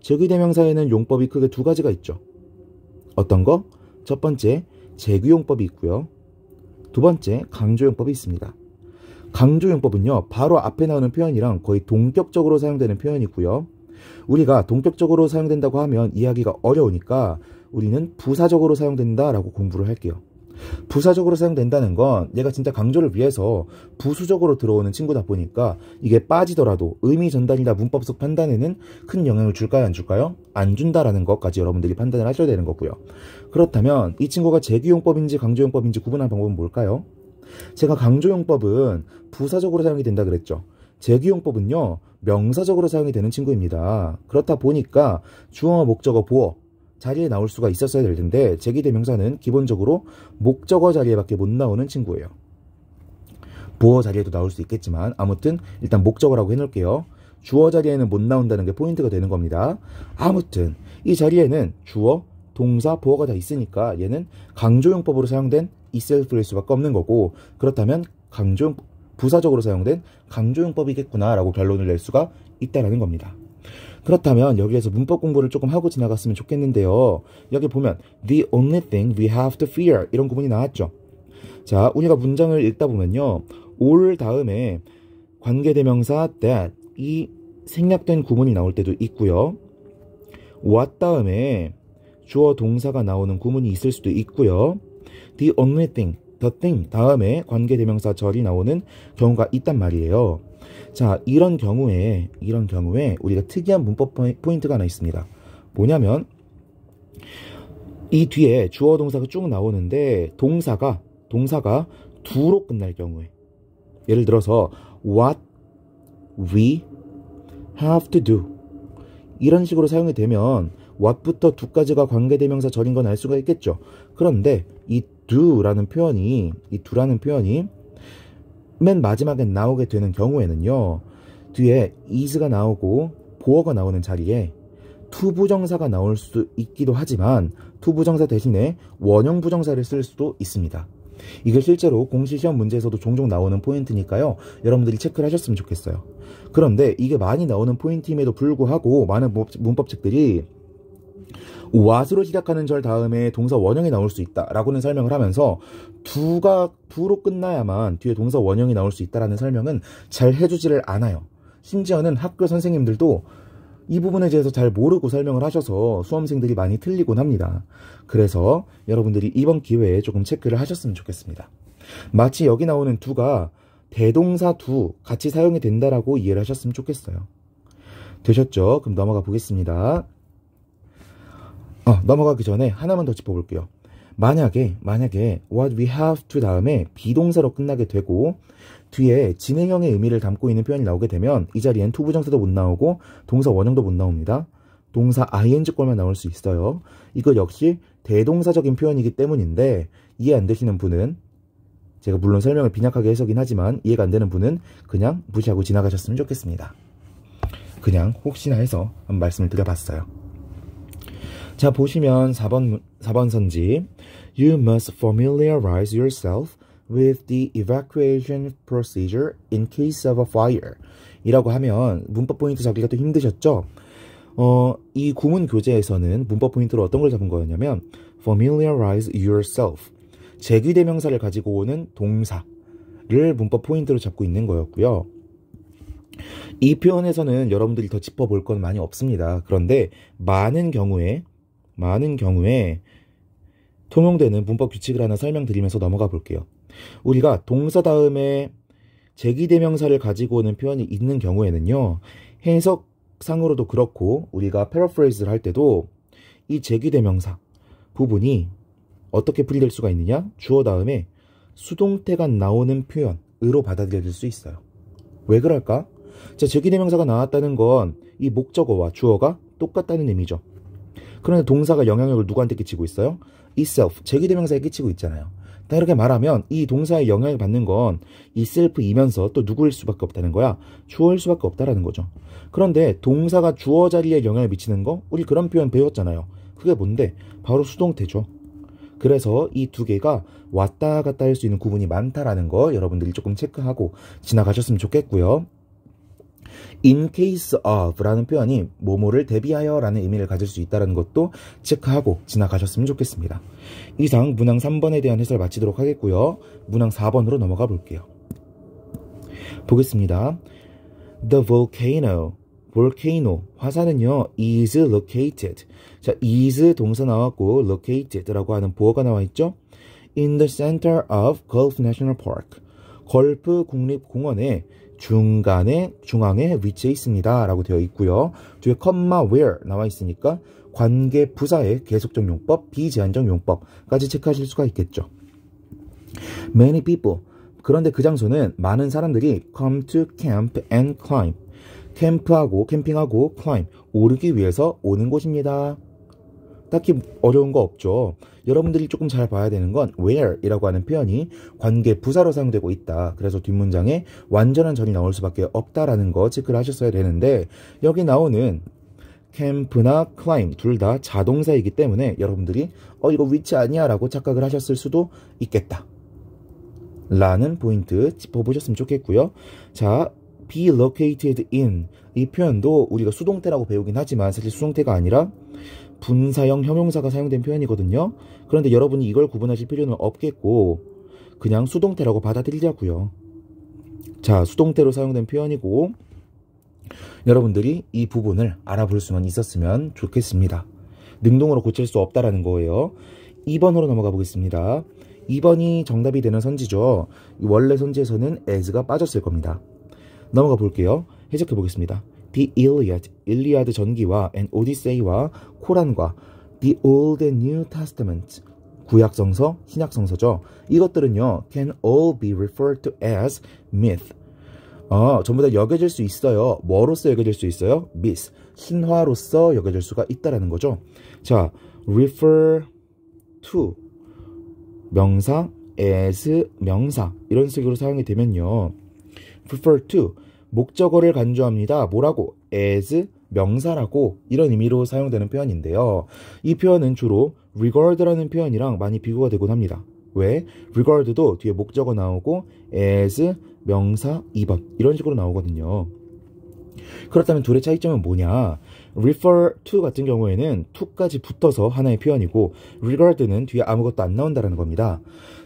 제귀대명사에는 용법이 크게 두 가지가 있죠. 어떤 거? 첫 번째, 제귀용법이 있고요. 두 번째, 강조용법이 있습니다. 강조용법은요, 바로 앞에 나오는 표현이랑 거의 동격적으로 사용되는 표현이고요. 우리가 동격적으로 사용된다고 하면 이해하기가 어려우니까 우리는 부사적으로 사용된다라고 공부를 할게요. 부사적으로 사용된다는 건 얘가 진짜 강조를 위해서 부수적으로 들어오는 친구다 보니까 이게 빠지더라도 의미 전달이나 문법적 판단에는 큰 영향을 줄까요, 안 줄까요? 안 준다라는 것까지 여러분들이 판단을 하셔야 되는 거고요. 그렇다면 이 친구가 제귀용법인지 강조용법인지 구분하는 방법은 뭘까요? 제가 강조용법은 부사적으로 사용이 된다 그랬죠. 제귀용법은요, 명사적으로 사용이 되는 친구입니다. 그렇다 보니까 주어, 목적어, 보어 자리에 나올 수가 있었어야 될 텐데, 제귀대명사는 기본적으로 목적어 자리에밖에 못 나오는 친구예요. 보어 자리에도 나올 수 있겠지만 아무튼 일단 목적어라고 해놓을게요. 주어 자리에는 못 나온다는 게 포인트가 되는 겁니다. 아무튼 이 자리에는 주어, 동사, 보어가 다 있으니까 얘는 강조용법으로 사용된 itself일 수밖에 없는 거고, 그렇다면 부사적으로 사용된 강조용법이겠구나 라고 결론을 낼 수가 있다라는 겁니다. 그렇다면 여기에서 문법 공부를 조금 하고 지나갔으면 좋겠는데요. 여기 보면 the only thing we have to fear 이런 구문이 나왔죠. 자, 우리가 문장을 읽다 보면요, all 다음에 관계대명사 that 이 생략된 구문이 나올 때도 있고요, what 다음에 주어 동사가 나오는 구문이 있을 수도 있고요, the only thing, the thing 다음에 관계대명사 절이 나오는 경우가 있단 말이에요. 자, 이런 경우에 우리가 특이한 문법 포인트가 하나 있습니다. 뭐냐면 이 뒤에 주어 동사가 쭉 나오는데 동사가 do로 끝날 경우에, 예를 들어서 what we have to do 이런 식으로 사용이 되면 what부터 do까지가 관계대명사 절인 건 알 수가 있겠죠. 그런데 이 do라는 표현이 맨 마지막에 나오게 되는 경우에는요, 뒤에 is가 나오고 보어가 나오는 자리에 투부정사가 나올 수도 있기도 하지만 투부정사 대신에 원형 부정사를 쓸 수도 있습니다. 이게 실제로 공시시험 문제에서도 종종 나오는 포인트니까요, 여러분들이 체크를 하셨으면 좋겠어요. 그런데 이게 많이 나오는 포인트임에도 불구하고 많은 문법책들이 what으로 시작하는 절 다음에 동사 원형이 나올 수 있다라고는 설명을 하면서 do로 끝나야만 뒤에 동사 원형이 나올 수 있다라는 설명은 잘 해주지를 않아요. 심지어는 학교 선생님들도 이 부분에 대해서 잘 모르고 설명을 하셔서 수험생들이 많이 틀리곤 합니다. 그래서 여러분들이 이번 기회에 조금 체크를 하셨으면 좋겠습니다. 마치 여기 나오는 do가 대동사 do 같이 사용이 된다라고 이해를 하셨으면 좋겠어요. 되셨죠? 그럼 넘어가 보겠습니다. 넘어가기 전에 하나만 더 짚어볼게요. 만약에 what we have to 다음에 비동사로 끝나게 되고 뒤에 진행형의 의미를 담고 있는 표현이 나오게 되면 이 자리엔 투부정사도 못 나오고 동사 원형도 못 나옵니다. 동사 ing꼴만 나올 수 있어요. 이거 역시 대동사적인 표현이기 때문인데 이해 안 되시는 분은 제가 물론 설명을 빈약하게 해서긴 하지만 이해가 안 되는 분은 그냥 무시하고 지나가셨으면 좋겠습니다. 그냥 혹시나 해서 한번 말씀을 드려봤어요. 자, 보시면 4번 선지 You must familiarize yourself with the evacuation procedure in case of a fire 이라고 하면 문법 포인트 잡기가 또 힘드셨죠? 이 구문 교재에서는 문법 포인트로 어떤 걸 잡은 거였냐면 familiarize yourself 제귀대명사를 가지고 오는 동사를 문법 포인트로 잡고 있는 거였고요. 이 표현에서는 여러분들이 더 짚어볼 건 많이 없습니다. 그런데 많은 경우에 통용되는 문법 규칙을 하나 설명드리면서 넘어가 볼게요. 우리가 동사 다음에 제기대명사를 가지고 오는 표현이 있는 경우에는요. 해석상으로도 그렇고 우리가 패러프레이즈를 할 때도 이 제기대명사 부분이 어떻게 풀이될 수가 있느냐? 주어 다음에 수동태가 나오는 표현으로 받아들여질 수 있어요. 왜 그럴까? 자, 제기대명사가 나왔다는 건 이 목적어와 주어가 똑같다는 의미죠. 그런데 동사가 영향력을 누구한테 끼치고 있어요? itself, 제기대명사에 끼치고 있잖아요. 이렇게 말하면 이 동사의 영향을 받는 건 itself이면서 또 누구일 수밖에 없다는 거야? 주어일 수밖에 없다라는 거죠. 그런데 동사가 주어 자리에 영향을 미치는 거? 우리 그런 표현 배웠잖아요. 그게 뭔데? 바로 수동태죠. 그래서 이 두 개가 왔다 갔다 할 수 있는 구분이 많다라는 거 여러분들이 조금 체크하고 지나가셨으면 좋겠고요. In case of 라는 표현이 뭐뭐를 대비하여 라는 의미를 가질 수 있다는 것도 체크하고 지나가셨으면 좋겠습니다. 이상 문항 3번에 대한 해설 마치도록 하겠고요. 문항 4번으로 넘어가 볼게요. 보겠습니다. The volcano 화산은요 is located. 자, is 동사 나왔고 located라고 하는 보어가 나와 있죠. In the center of Gulf National Park. 걸프 국립공원의 중앙에 위치해 있습니다. 라고 되어 있고요. 뒤에 where 나와 있으니까 관계 부사의 계속적 용법, 비제한적 용법까지 체크하실 수가 있겠죠. Many people. 그런데 그 장소는 많은 사람들이 come to camp and climb. 캠핑하고 climb. 오르기 위해서 오는 곳입니다. 딱히 어려운 거 없죠. 여러분들이 조금 잘 봐야 되는 건 where 이라고 하는 표현이 관계 부사로 사용되고 있다. 그래서 뒷문장에 완전한 전이 나올 수밖에 없다라는 거 체크를 하셨어야 되는데 여기 나오는 캠프나 climb 둘 다 자동사이기 때문에 여러분들이 이거 위치 아니야 라고 착각을 하셨을 수도 있겠다 라는 포인트 짚어보셨으면 좋겠고요. 자, be located in 이 표현도 우리가 수동태라고 배우긴 하지만 사실 수동태가 아니라 분사형 형용사가 사용된 표현이거든요. 그런데 여러분이 이걸 구분하실 필요는 없겠고 그냥 수동태라고 받아들이자고요. 자, 수동태로 사용된 표현이고 여러분들이 이 부분을 알아볼 수만 있었으면 좋겠습니다. 능동으로 고칠 수 없다라는 거예요. 2번으로 넘어가 보겠습니다. 2번이 정답이 되는 선지죠. 원래 선지에서는 as가 빠졌을 겁니다. 넘어가 볼게요. 해석해 보겠습니다. The Iliad, 일리아드 전기와 and Odyssey와 코란과 The Old and New Testament, 구약성서, 신약성서죠. 이것들은요, can all be referred to as myth. 전부 다 여겨질 수 있어요. 뭐로서 여겨질 수 있어요? myth, 신화로서 여겨질 수가 있다라는 거죠. 자, refer to, 명사, as, 명사 이런 식으로 사용이 되면요. refer to, 목적어를 간주합니다. 뭐라고? as, 명사라고 이런 의미로 사용되는 표현인데요. 이 표현은 주로 regard라는 표현이랑 많이 비교가 되곤 합니다. 왜? regard도 뒤에 목적어 나오고 as, 명사, 2번 이런 식으로 나오거든요. 그렇다면 둘의 차이점은 뭐냐? refer to 같은 경우에는 to까지 붙어서 하나의 표현이고 regard는 뒤에 아무것도 안 나온다는 겁니다.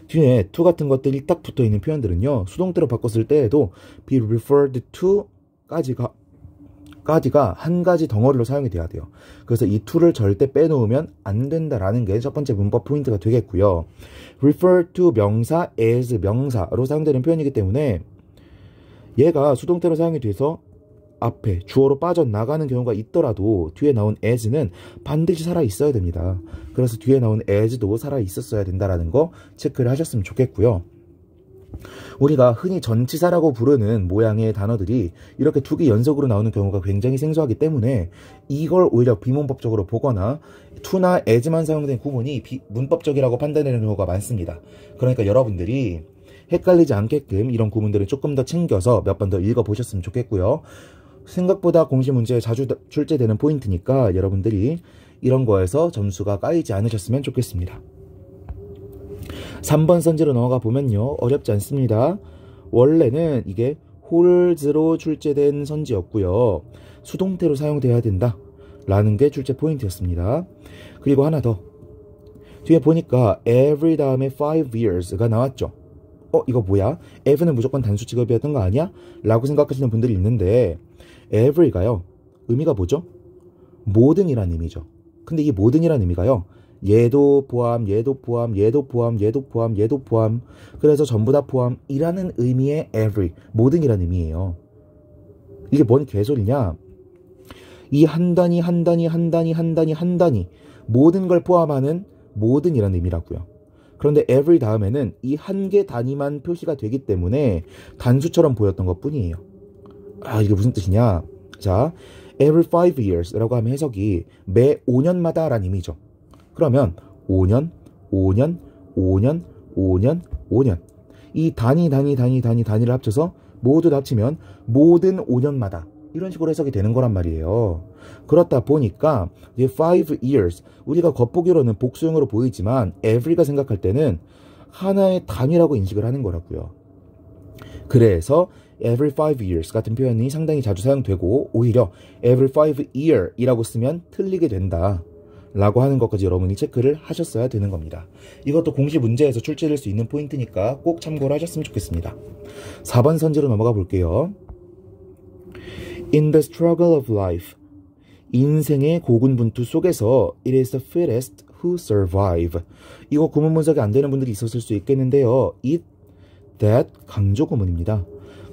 뒤에 to 같은 것들이 딱 붙어있는 표현들은요. 수동태로 바꿨을 때에도 be referred to 까지가 한 가지 덩어리로 사용이 돼야 돼요. 그래서 이 to를 절대 빼놓으면 안 된다라는 게 첫 번째 문법 포인트가 되겠고요. refer to 명사, as 명사로 사용되는 표현이기 때문에 얘가 수동태로 사용이 돼서 앞에 주어로 빠져나가는 경우가 있더라도 뒤에 나온 as는 반드시 살아있어야 됩니다. 그래서 뒤에 나온 as도 살아있었어야 된다라는 거 체크를 하셨으면 좋겠고요. 우리가 흔히 전치사라고 부르는 모양의 단어들이 이렇게 두 개 연속으로 나오는 경우가 굉장히 생소하기 때문에 이걸 오히려 비문법적으로 보거나 to나 as만 사용된 구문이 문법적이라고 판단되는 경우가 많습니다. 그러니까 여러분들이 헷갈리지 않게끔 이런 구문들을 조금 더 챙겨서 몇 번 더 읽어보셨으면 좋겠고요. 생각보다 공시 문제에 자주 출제되는 포인트니까 여러분들이 이런 거에서 점수가 까이지 않으셨으면 좋겠습니다. 3번 선지로 넘어가 보면요. 어렵지 않습니다. 원래는 이게 holds로 출제된 선지였고요. 수동태로 사용되어야 된다 라는 게 출제 포인트였습니다. 그리고 하나 더. 뒤에 보니까 every 다음에 5 years가 나왔죠. 이거 뭐야? ever는 무조건 단수 취급이었던 거 아니야? 라고 생각하시는 분들이 있는데 every가요. 의미가 뭐죠? 모든이란 의미죠. 근데 이 모든이란 의미가요. 얘도 포함, 얘도 포함, 얘도 포함, 얘도 포함, 얘도 포함. 그래서 전부 다 포함이라는 의미의 every, 모든이란 의미예요. 이게 뭔 개소리냐? 이 한 단위, 한 단위, 한 단위, 한 단위, 한 단위 모든 걸 포함하는 모든이란 의미라고요. 그런데 every 다음에는 이 한 개 단위만 표시가 되기 때문에 단수처럼 보였던 것 뿐이에요. 이게 무슨 뜻이냐? 자, every 5 years 라고 하면 해석이 매 5년마다 라는 의미죠. 그러면 5년, 5년, 5년, 5년, 5년 이 단위를 합쳐서 모두 합치면 모든 5년마다 이런 식으로 해석이 되는 거란 말이에요. 그렇다 보니까 이제 5 years 우리가 겉보기로는 복수형으로 보이지만 every가 생각할 때는 하나의 단위라고 인식을 하는 거라고요. 그래서 every 5 years 같은 표현이 상당히 자주 사용되고 오히려 every 5 year 이라고 쓰면 틀리게 된다 라고 하는 것까지 여러분이 체크를 하셨어야 되는 겁니다. 이것도 공시 문제에서 출제될 수 있는 포인트니까 꼭 참고를 하셨으면 좋겠습니다. 4번 선지로 넘어가 볼게요. In the struggle of life, 인생의 고군분투 속에서 it is the fittest who survive. 이거 구문 분석이 안 되는 분들이 있었을 수 있겠는데요. it, that 강조 구문입니다.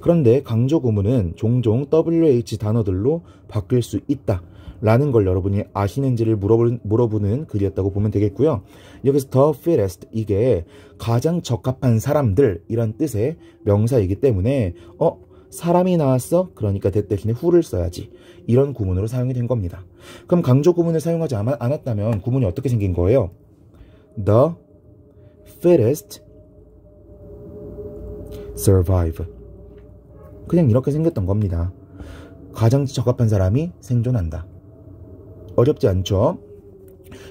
그런데 강조 구문은 종종 WH 단어들로 바뀔 수 있다 라는 걸 여러분이 아시는지를 물어보는 글이었다고 보면 되겠고요. 여기서 the fittest 이게 가장 적합한 사람들 이란 뜻의 명사이기 때문에 사람이 나왔어? 그러니까 that 대신에 who를 써야지. 이런 구문으로 사용이 된 겁니다. 그럼 강조 구문을 사용하지 않았다면 구문이 어떻게 생긴 거예요? The fittest survive. 그냥 이렇게 생겼던 겁니다. 가장 적합한 사람이 생존한다. 어렵지 않죠?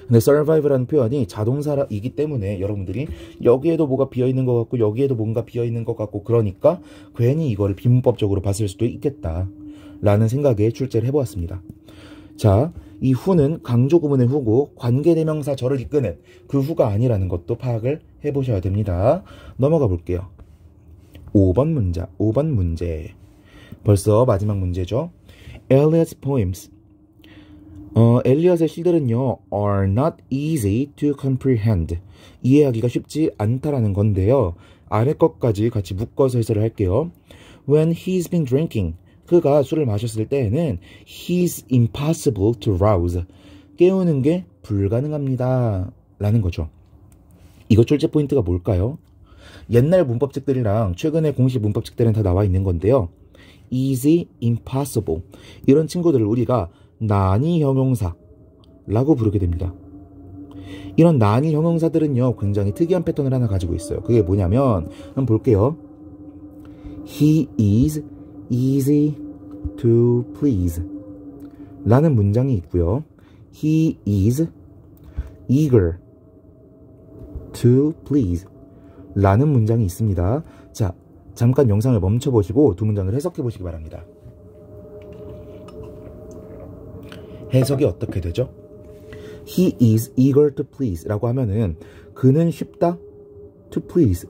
근데 survive라는 표현이 자동사이기 때문에 여러분들이 여기에도 뭐가 비어있는 것 같고 여기에도 뭔가 비어있는 것 같고 그러니까 괜히 이거를 비문법적으로 봤을 수도 있겠다 라는 생각에 출제를 해보았습니다. 자, 이 who는 강조 구문의 who고 관계대명사 저를 이끄는 그 who가 아니라는 것도 파악을 해보셔야 됩니다. 넘어가 볼게요. 5번 문제. 벌써 마지막 문제죠. Eliot's poems. 엘리엇의 시들은요, are not easy to comprehend. 이해하기가 쉽지 않다라는 건데요. 아래 것까지 같이 묶어서 해설을 할게요. When he's been drinking. 그가 술을 마셨을 때에는 he's impossible to rouse. 깨우는 게 불가능합니다. 라는 거죠. 이거 출제 포인트가 뭘까요? 옛날 문법책들이랑 최근의 공식 문법책들은 다 나와 있는 건데요. easy, impossible. 이런 친구들을 우리가 난이 형용사라고 부르게 됩니다. 이런 난이 형용사들은요, 굉장히 특이한 패턴을 하나 가지고 있어요. 그게 뭐냐면, 한번 볼게요. He is easy to please 라는 문장이 있고요. He is eager to please 라는 문장이 있습니다. 자, 잠깐 영상을 멈춰보시고 두 문장을 해석해 보시기 바랍니다. 해석이 어떻게 되죠? He is eager to please 라고 하면은 그는 쉽다 to please.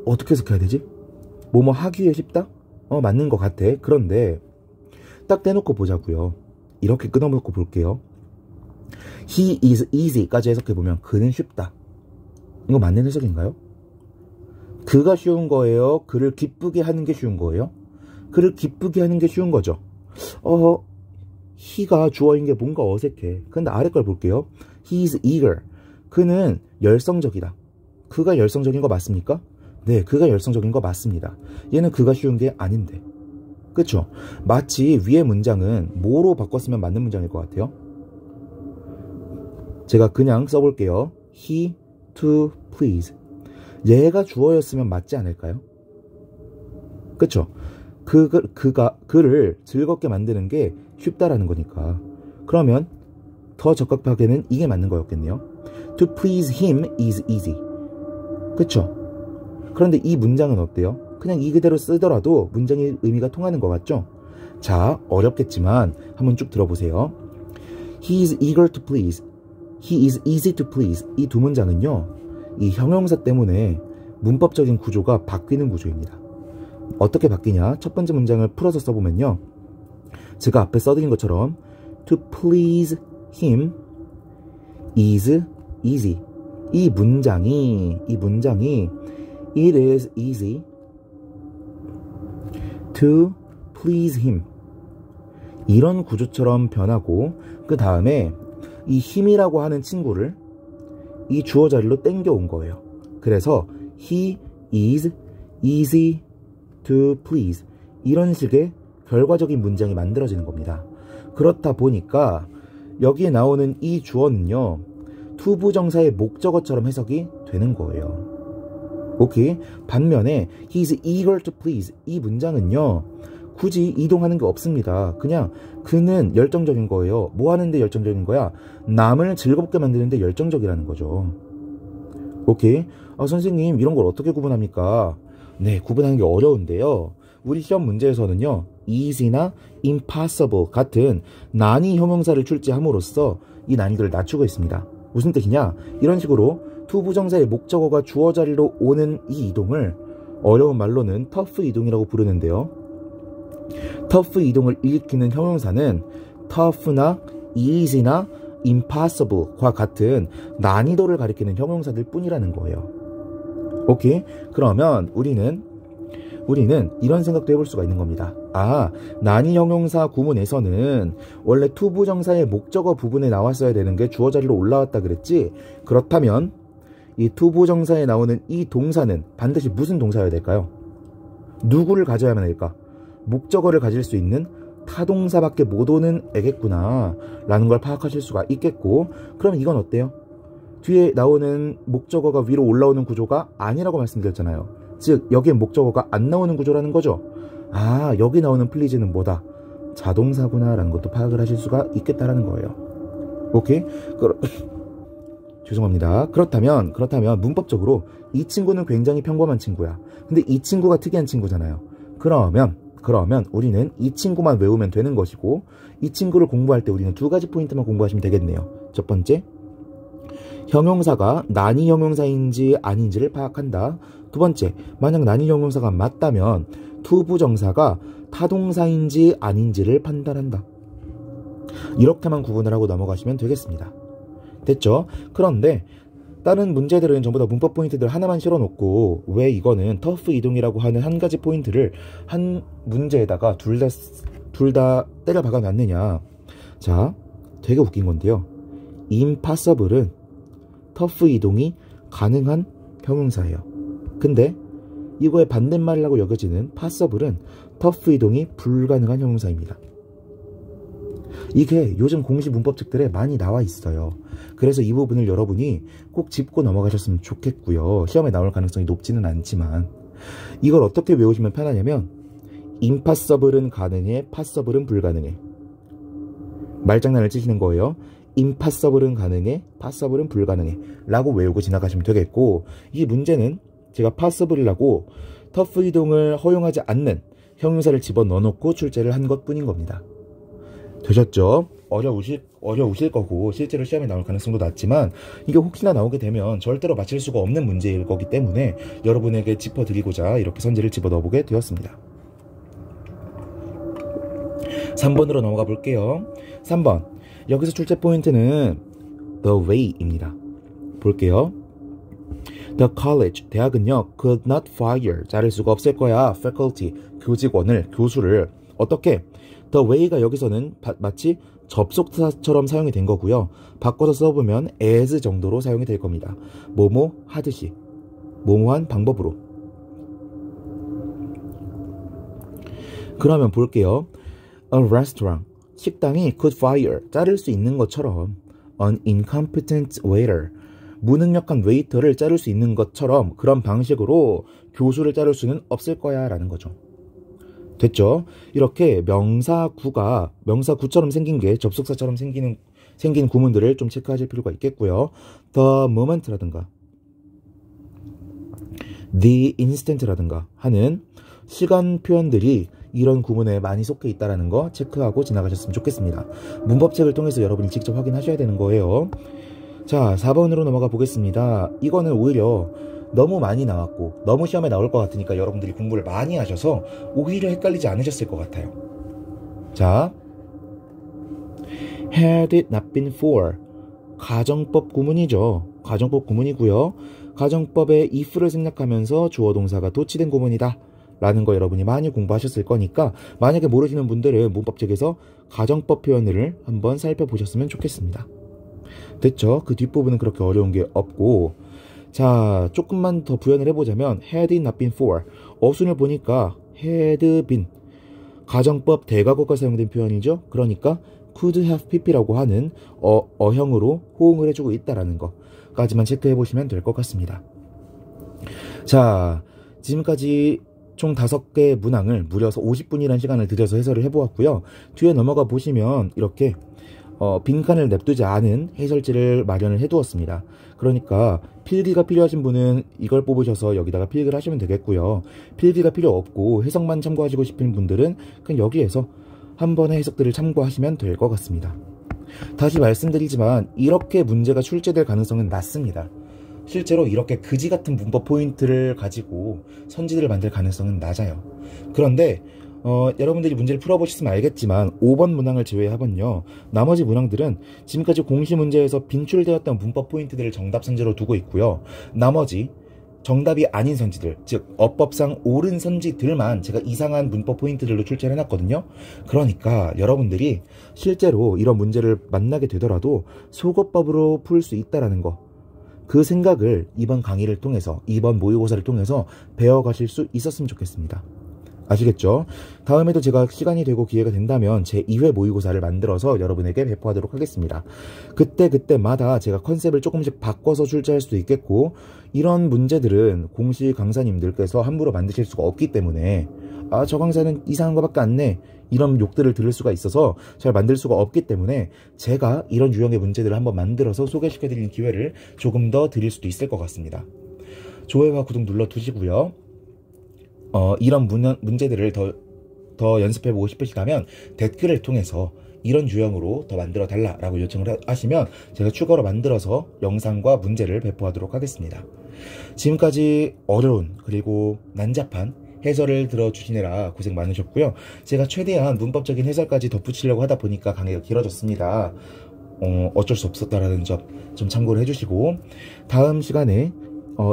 어떻게 해석해야 되지? 뭐뭐 하기 위해 쉽다? 맞는 것 같아. 그런데 딱 떼놓고 보자고요. 이렇게 끊어놓고 볼게요. He is easy까지 해석해보면 그는 쉽다. 이거 맞는 해석인가요? 그가 쉬운 거예요? 그를 기쁘게 하는 게 쉬운 거예요? 그를 기쁘게 하는 게 쉬운 거죠. he가 주어인 게 뭔가 어색해. 근데 아래 걸 볼게요. He is eager. 그는 열성적이다. 그가 열성적인 거 맞습니까? 네, 그가 열성적인 거 맞습니다. 얘는 그가 쉬운 게 아닌데. 그쵸? 마치 위의 문장은 뭐로 바꿨으면 맞는 문장일 것 같아요? 제가 그냥 써볼게요. he to please. 얘가 주어였으면 맞지 않을까요? 그쵸? 그를 즐겁게 만드는 게 쉽다라는 거니까. 그러면 더 적합하게는 이게 맞는 거였겠네요. To please him is easy. 그쵸? 그런데 이 문장은 어때요? 그냥 이 그대로 쓰더라도 문장의 의미가 통하는 것 같죠? 자, 어렵겠지만 한번 쭉 들어보세요. He is eager to please. He is easy to please. 이 두 문장은요, 이 형용사 때문에 문법적인 구조가 바뀌는 구조입니다. 어떻게 바뀌냐? 첫 번째 문장을 풀어서 써보면요, 제가 앞에 써드린 것처럼 to please him is easy. 이 문장이 it is easy to please him, 이런 구조처럼 변하고, 그 다음에 이 힘이라고 하는 친구를 이 주어 자리로 땡겨 온 거예요. 그래서 he is easy to please, 이런 식의 결과적인 문장이 만들어지는 겁니다. 그렇다 보니까 여기에 나오는 이 주어는요, 투부정사의 목적어처럼 해석이 되는 거예요. 오케이? 반면에 he is eager to please, 이 문장은요, 굳이 이동하는 게 없습니다. 그냥 그는 열정적인 거예요. 뭐 하는데 열정적인 거야? 남을 즐겁게 만드는데 열정적이라는 거죠. 오케이? 선생님, 이런 걸 어떻게 구분합니까? 네, 구분하는 게 어려운데요. 우리 시험 문제에서는요, easy나 impossible 같은 난이 형용사를 출제함으로써 이 난이도를 낮추고 있습니다. 무슨 뜻이냐? 이런 식으로 투부정사의 목적어가 주어 자리로 오는 이 이동을 어려운 말로는 터프 이동이라고 부르는데요. 터프 이동을 일으키는 형용사는 tough나 easy나 impossible과 같은 난이도를 가리키는 형용사들 뿐이라는 거예요. 오케이? 그러면 우리는 이런 생각도 해볼 수가 있는 겁니다. 난이 형용사 구문에서는 원래 투부정사의 목적어 부분에 나왔어야 되는 게 주어 자리로 올라왔다 그랬지? 그렇다면 이 투부정사에 나오는 이 동사는 반드시 무슨 동사여야 될까요? 누구를 가져야만 할까? 목적어를 가질 수 있는 타동사밖에 못 오는 애겠구나 라는 걸 파악하실 수가 있겠고, 그럼 이건 어때요? 뒤에 나오는 목적어가 위로 올라오는 구조가 아니라고 말씀드렸잖아요. 즉 여기에 목적어가 안 나오는 구조라는 거죠. 여기 나오는 please는 뭐다? 자동사구나 라는 것도 파악을 하실 수가 있겠다라는 거예요. 오케이? 죄송합니다. 그렇다면 문법적으로 이 친구는 굉장히 평범한 친구야. 근데 이 친구가 특이한 친구잖아요. 그러면 우리는 이 친구만 외우면 되는 것이고, 이 친구를 공부할 때 우리는 두 가지 포인트만 공부하시면 되겠네요. 첫 번째, 형용사가 난이 형용사인지 아닌지를 파악한다. 두 번째, 만약 난이 형용사가 맞다면 투부정사가 타동사인지 아닌지를 판단한다. 이렇게만 구분을 하고 넘어가시면 되겠습니다. 됐죠? 그런데 다른 문제들은 전부 다 문법 포인트들 하나만 실어놓고 왜 이거는 터프 이동이라고 하는 한 가지 포인트를 한 문제에다가 둘 다 때려 박아놨느냐. 자, 되게 웃긴 건데요. impossible은 터프 이동이 가능한 형용사예요. 근데 이거의 반대말이라고 여겨지는 possible은 터프 이동이 불가능한 형용사입니다. 이게 요즘 공시 문법책들에 많이 나와 있어요. 그래서 이 부분을 여러분이 꼭 짚고 넘어가셨으면 좋겠고요. 시험에 나올 가능성이 높지는 않지만 이걸 어떻게 외우시면 편하냐면 impossible은 가능해, possible은 불가능해. 말장난을 치시는 거예요. impossible은 가능해, possible은 불가능해 라고 외우고 지나가시면 되겠고, 이 문제는 제가 possible이라고 터프 이동을 허용하지 않는 형용사를 집어넣어놓고 출제를 한 것뿐인 겁니다. 되셨죠? 어려우실 거고 실제로 시험에 나올 가능성도 낮지만 이게 혹시나 나오게 되면 절대로 맞힐 수가 없는 문제일 거기 때문에 여러분에게 짚어드리고자 이렇게 선지를 집어넣어보게 되었습니다. 3번으로 넘어가 볼게요. 3번, 여기서 출제 포인트는 the way입니다. 볼게요. The college, 대학은요, could not fire, 자를 수가 없을 거야, faculty, 교직원을, 교수를. 어떻게? The way가 여기서는 마치 접속사처럼 사용이 된 거고요. 바꿔서 써보면 as 정도로 사용이 될 겁니다. 뭐뭐 하듯이, 뭐뭐한 방법으로. 그러면 볼게요. A restaurant, 식당이 could fire, 자를 수 있는 것처럼 an incompetent waiter, 무능력한 웨이터를 자를 수 있는 것처럼 그런 방식으로 교수를 자를 수는 없을 거야 라는 거죠. 됐죠? 이렇게 명사구처럼 생긴 게 접속사처럼 생긴 구문들을 좀 체크하실 필요가 있겠고요. The moment라든가 the instant라든가 하는 시간 표현들이 이런 구문에 많이 속해 있다는 거 체크하고 지나가셨으면 좋겠습니다. 문법책을 통해서 여러분이 직접 확인하셔야 되는 거예요. 자, 4번으로 넘어가 보겠습니다. 이거는 오히려 너무 많이 나왔고 너무 시험에 나올 것 같으니까 여러분들이 공부를 많이 하셔서 오히려 헷갈리지 않으셨을 것 같아요. 자, had it not been for, 가정법 구문이죠. 가정법 구문이고요. 가정법의 if를 생략하면서 주어 동사가 도치된 구문이다 라는 거 여러분이 많이 공부하셨을 거니까 만약에 모르시는 분들은 문법책에서 가정법 표현을 한번 살펴보셨으면 좋겠습니다. 됐죠? 그 뒷부분은 그렇게 어려운 게 없고, 자, 조금만 더 부연을 해보자면 had it not been for, 어순을 보니까 had been, 가정법 대과거가 사용된 표현이죠. 그러니까 could have pp라고 하는 어형으로 호응을 해주고 있다라는 거까지만 체크해보시면 될 것 같습니다. 자, 지금까지 총 5개의 문항을 무려 50분이라는 시간을 들여서 해설을 해보았고요. 뒤에 넘어가 보시면 이렇게 빈칸을 냅두지 않은 해설지를 마련을 해두었습니다. 그러니까 필기가 필요하신 분은 이걸 뽑으셔서 여기다가 필기를 하시면 되겠고요. 필기가 필요 없고 해석만 참고하시고 싶은 분들은 그냥 여기에서 한 번의 해석들을 참고하시면 될 것 같습니다. 다시 말씀드리지만 이렇게 문제가 출제될 가능성은 낮습니다. 실제로 이렇게 그지 같은 문법 포인트를 가지고 선지들을 만들 가능성은 낮아요. 그런데 여러분들이 문제를 풀어보셨으면 알겠지만 5번 문항을 제외하면요, 나머지 문항들은 지금까지 공시 문제에서 빈출되었던 문법 포인트들을 정답 선지로 두고 있고요. 나머지 정답이 아닌 선지들, 즉 어법상 옳은 선지들만 제가 이상한 문법 포인트들로 출제를 해놨거든요. 그러니까 여러분들이 실제로 이런 문제를 만나게 되더라도 속어법으로 풀 수 있다는 거, 그 생각을 이번 강의를 통해서, 이번 모의고사를 통해서 배워가실 수 있었으면 좋겠습니다. 아시겠죠? 다음에도 제가 시간이 되고 기회가 된다면 제 2회 모의고사를 만들어서 여러분에게 배포하도록 하겠습니다. 그때마다 제가 컨셉을 조금씩 바꿔서 출제할 수도 있겠고, 이런 문제들은 공시 강사님들께서 함부로 만드실 수가 없기 때문에 저 강사는 이상한 거밖에 안 내, 이런 욕들을 들을 수가 있어서 잘 만들 수가 없기 때문에 제가 이런 유형의 문제들을 한번 만들어서 소개시켜드리는 기회를 조금 더 드릴 수도 있을 것 같습니다. 좋아요와 구독 눌러두시고요. 이런 문제들을 더 연습해보고 싶으시다면 댓글을 통해서 이런 유형으로 더 만들어 달라라고 요청을 하시면 제가 추가로 만들어서 영상과 문제를 배포하도록 하겠습니다. 지금까지 어려운 그리고 난잡한 해설을 들어주시느라 고생 많으셨고요. 제가 최대한 문법적인 해설까지 덧붙이려고 하다 보니까 강의가 길어졌습니다. 어쩔 수 없었다라는 점 좀 참고를 해주시고, 다음 시간에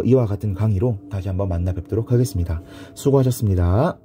이와 같은 강의로 다시 한번 만나 뵙도록 하겠습니다. 수고하셨습니다.